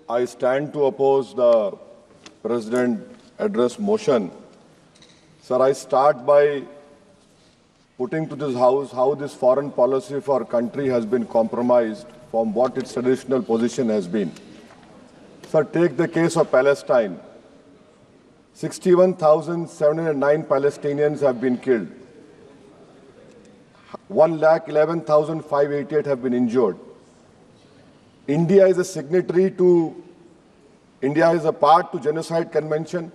I stand to oppose the President address motion. Sir, I start by putting to this House how this foreign policy for our country has been compromised from what its traditional position has been. Sir, take the case of Palestine. 61,709 Palestinians have been killed. 1,11,588 have been injured. India is a signatory to, India is a part to Genocide Convention,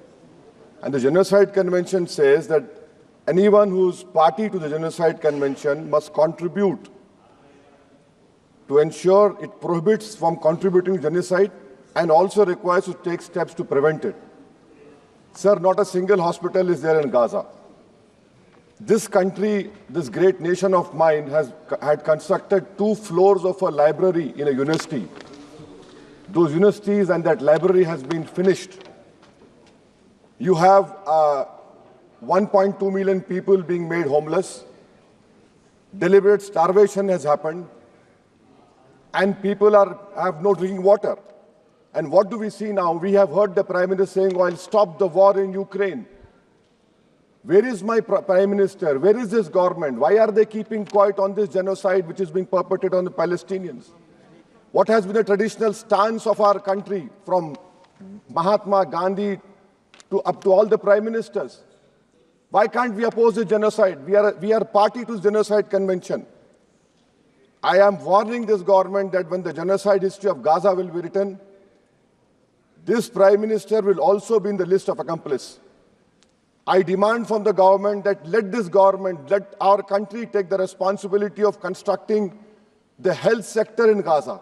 and the Genocide Convention says that anyone who's party to the Genocide Convention must contribute to ensure it prohibits from contributing to genocide and also requires to take steps to prevent it. Sir, not a single hospital is there in Gaza. This country, this great nation of mine, had constructed 2 floors of a library in a university. Those universities and that library has been finished. You have 1.2 million people being made homeless. Deliberate starvation has happened. And people have no drinking water. And what do we see now? We have heard the Prime Minister saying, I'll stop the war in Ukraine. Where is my Prime Minister? Where is this government? Why are they keeping quiet on this genocide which is being perpetrated on the Palestinians? What has been the traditional stance of our country from Mahatma Gandhi up to all the Prime Ministers? Why can't we oppose the genocide? We are party to the Genocide Convention. I am warning this government that when the genocide history of Gaza will be written, this Prime Minister will also be in the list of accomplices. I demand from the government that let our country take the responsibility of constructing the health sector in Gaza.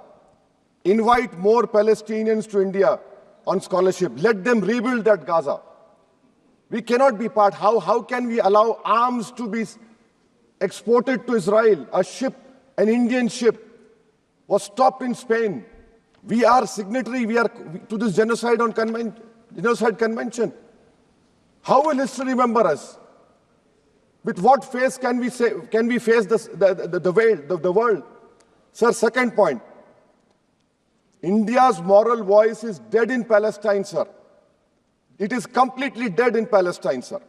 Invite more Palestinians to India on scholarship. Let them rebuild that Gaza. We cannot be part. How can we allow arms to be exported to Israel? An Indian ship was stopped in Spain. We are signatory to this Genocide Convention. How will history remember us? With what face can we face the world? Sir, second point. India's moral voice is dead in Palestine, sir. It is completely dead in Palestine, sir.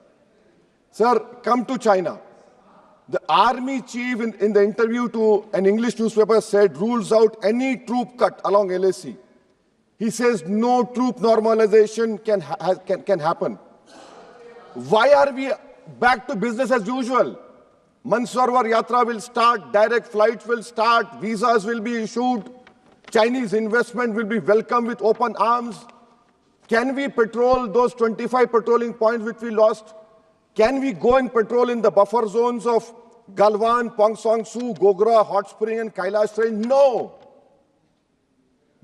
Sir, come to China. The army chief in the interview to an English newspaper said rules out any troop cut along LAC. He says no troop normalization can happen. Why are we back to business as usual? Mansarovar Yatra will start, direct flights will start, visas will be issued, Chinese investment will be welcomed with open arms. Can we patrol those 25 patrolling points which we lost? Can we go and patrol in the buffer zones of Galwan, Pongsong Su, Gogra, Hot Spring and Kailash Range? No.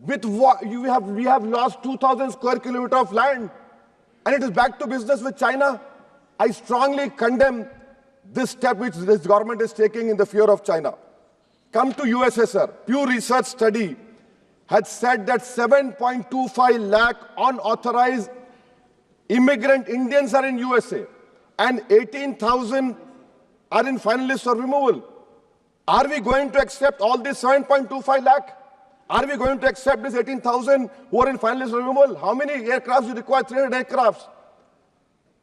With what we have lost 2,000 square kilometers of land. And it is back to business with China. I strongly condemn this step which this government is taking in the fear of China. Come to USSR. Pew Research study had said that 7.25 lakh unauthorized immigrant Indians are in USA and 18,000 are in final list for removal. Are we going to accept all this 7.25 lakh? Are we going to accept this 18,000 who are in final list for removal? How many aircrafts do you require? 300 aircrafts.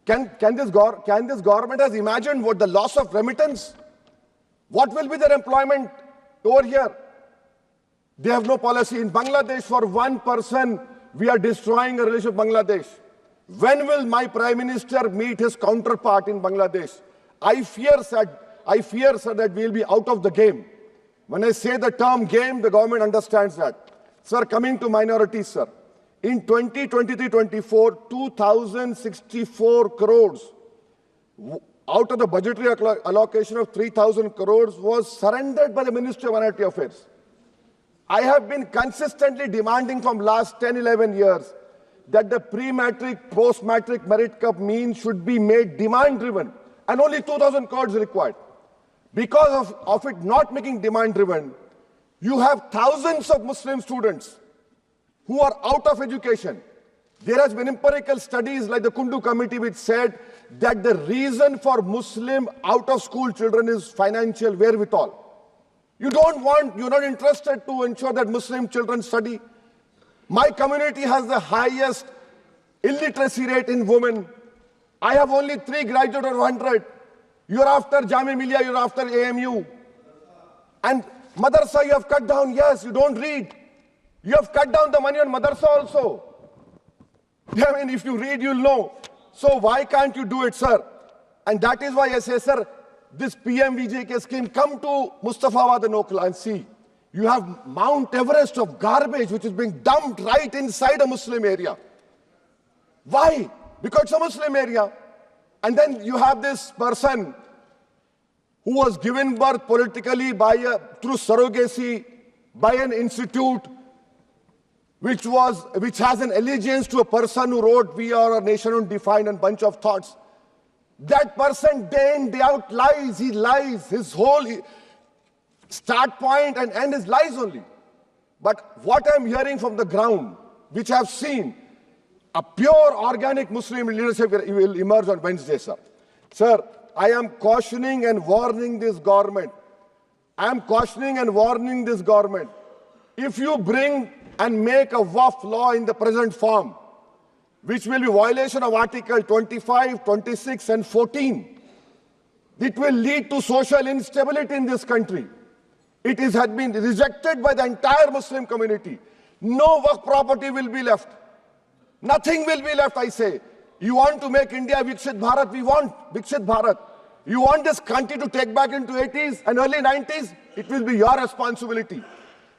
Can this government has imagined what the loss of remittance? What will be their employment over here? They have no policy. In Bangladesh, for one person, we are destroying a relationship with Bangladesh. When will my Prime Minister meet his counterpart in Bangladesh? I fear, sir, that we will be out of the game. When I say the term game, the government understands that. Sir, coming to minorities, sir. In 2023-24, 2,064 crores out of the budgetary allocation of 3,000 crores was surrendered by the Ministry of Minority Affairs. I have been consistently demanding from last 10, 11 years that the pre-matric, post-matric merit cup means should be made demand-driven, and only 2,000 crores required. Because of it not making demand-driven, you have thousands of Muslim students who are out of education. There has been empirical studies like the Kundu Committee which said that the reason for Muslim out-of-school children is financial wherewithal. You're not interested to ensure that Muslim children study. My community has the highest illiteracy rate in women. I have only 3 graduates out of 100. You're after Jamia Millia, you're after AMU. And madrasa you have cut down, yes, you don't read. You have cut down the money on madrasa also. I mean, if you read, you'll know. So why can't you do it, sir? And that is why I say, sir, this PMVJK scheme, come to Mustafabad and Okla and see. You have Mount Everest of garbage which is being dumped right inside a Muslim area. Why? Because it's a Muslim area. And then you have this person who was given birth politically through surrogacy by an institute which has an allegiance to a person who wrote "We Are a Nation Undefined" and bunch of thoughts. That person day in, day out lies. He lies. His whole start point and end is lies only. But what I'm hearing from the ground, which I've seen, a pure organic Muslim leadership will emerge on Wednesday, sir. Sir, I am cautioning and warning this government. I am cautioning and warning this government. If you bring and make a Waqf law in the present form, which will be violation of Article 25, 26 and 14, it will lead to social instability in this country. It has been rejected by the entire Muslim community. No Waqf property will be left. Nothing will be left, I say. You want to make India Viksit Bharat? We want Viksit Bharat. You want this country to take back into 80s and early 90s? It will be your responsibility.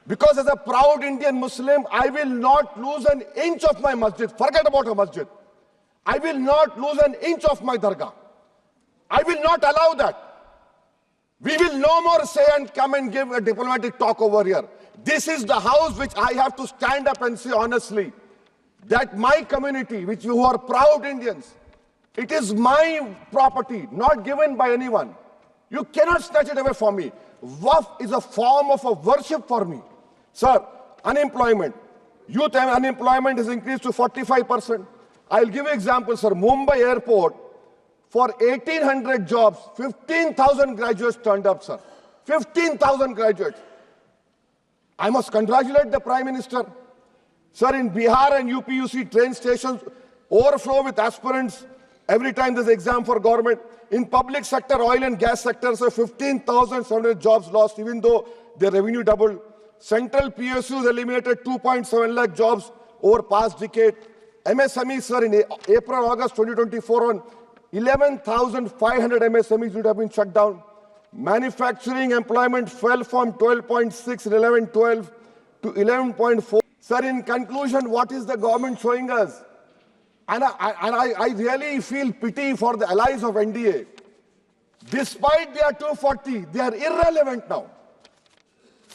Because as a proud Indian Muslim, I will not lose an inch of my masjid. Forget about a masjid. I will not lose an inch of my dargah. I will not allow that. We will no more say and come and give a diplomatic talk over here. This is the house which I have to stand up and say honestly that my community, who are proud Indians, it is my property, not given by anyone. You cannot snatch it away from me. Waqf is a form of a worship for me. Sir, unemployment. Youth unemployment has increased to 45%. I'll give you examples, sir. Mumbai airport, for 1,800 jobs, 15,000 graduates turned up, sir. 15,000 graduates. I must congratulate the Prime Minister. Sir, in Bihar and UP, you see train stations overflow with aspirants every time there's an exam for government. In public sector, oil and gas sector, so 15,700 jobs lost, even though their revenue doubled. Central PSUs eliminated 2.7 lakh jobs over past decade. MSMEs, sir, in April, August 2024, on 11,500 MSMEs would have been shut down. Manufacturing employment fell from 12.6 in 11-12 to 11.4. Sir, in conclusion, what is the government showing us? And I really feel pity for the allies of NDA. Despite their 240, they are irrelevant now.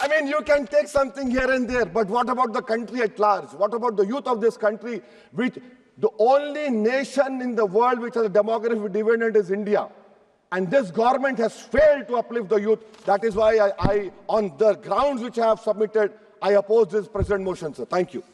I mean, you can take something here and there, but what about the country at large? What about the youth of this country, which the only nation in the world which has a demographic dividend is India. And this government has failed to uplift the youth. That is why I on the grounds which I have submitted, I oppose this present motion, sir. Thank you.